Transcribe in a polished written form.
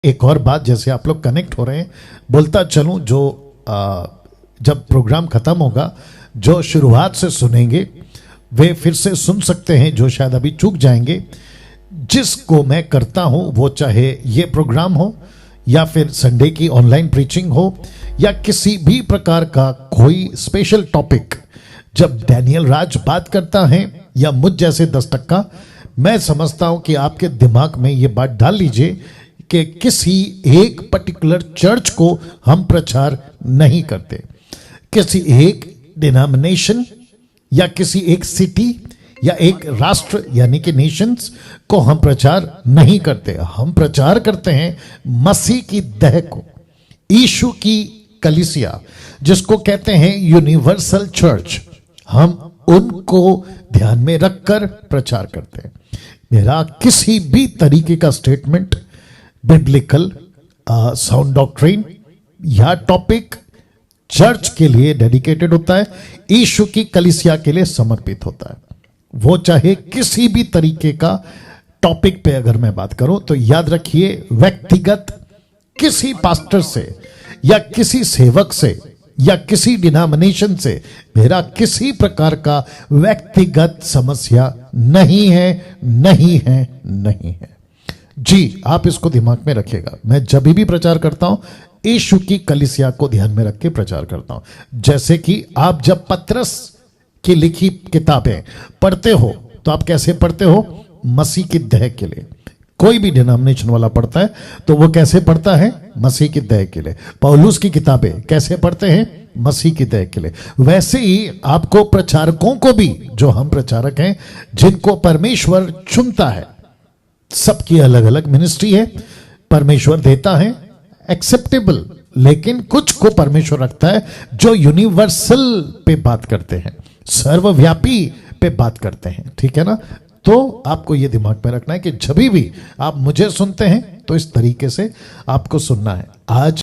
एक और बात, जैसे आप लोग कनेक्ट हो रहे हैं, बोलता चलूं, जो जब प्रोग्राम खत्म होगा, जो शुरुआत से सुनेंगे वे फिर से सुन सकते हैं, जो शायद अभी चूक जाएंगे। जिसको मैं करता हूं, वो चाहे ये प्रोग्राम हो या फिर संडे की ऑनलाइन प्रीचिंग हो या किसी भी प्रकार का कोई स्पेशल टॉपिक, जब डैनियल राज बात करता है या मुझ जैसे 10 टक्का, मैं समझता हूं कि आपके दिमाग में ये बात डाल लीजिए कि किसी एक पर्टिकुलर चर्च को हम प्रचार नहीं करते, किसी एक डिनोमिनेशन या किसी एक सिटी या एक राष्ट्र यानी कि नेशंस को हम प्रचार नहीं करते। हम प्रचार करते हैं मसीह की देह को, यीशु की कलीसिया, जिसको कहते हैं यूनिवर्सल चर्च। हम उनको ध्यान में रखकर प्रचार करते हैं। मेरा किसी भी तरीके का स्टेटमेंट बिब्लिकल, साउंड डॉक्ट्रिन या टॉपिक चर्च के लिए डेडिकेटेड होता है, यीशु की कलीसिया के लिए समर्पित होता है। वो चाहे किसी भी तरीके का टॉपिक पे अगर मैं बात करूं, तो याद रखिए, व्यक्तिगत किसी पास्टर से या किसी सेवक से या किसी डिनोमिनेशन से मेरा किसी प्रकार का व्यक्तिगत समस्या नहीं है, नहीं है, नहीं है। जी, आप इसको दिमाग में रखिएगा। मैं जब भी प्रचार करता हूं, यीशु की कलीसिया को ध्यान में रख के प्रचार करता हूं। जैसे कि आप जब पतरस की लिखी किताबें पढ़ते हो, तो आप कैसे पढ़ते हो? मसीह की देह के लिए। कोई भी डिनोमिनेशन वाला पढ़ता है तो वो कैसे पढ़ता है? मसीह की देह के लिए। पौलुस की किताबें कैसे पढ़ते हैं? मसीह की देह के लिए। वैसे ही आपको प्रचारकों को भी, जो हम प्रचारक हैं, जिनको परमेश्वर चुनता है, सबकी अलग अलग मिनिस्ट्री है, परमेश्वर देता है एक्सेप्टेबल, लेकिन कुछ को परमेश्वर रखता है जो यूनिवर्सल पे बात करते हैं, सर्वव्यापी पे बात करते हैं। ठीक है ना? तो आपको यह दिमाग में रखना है कि जब भी आप मुझे सुनते हैं तो इस तरीके से आपको सुनना है। आज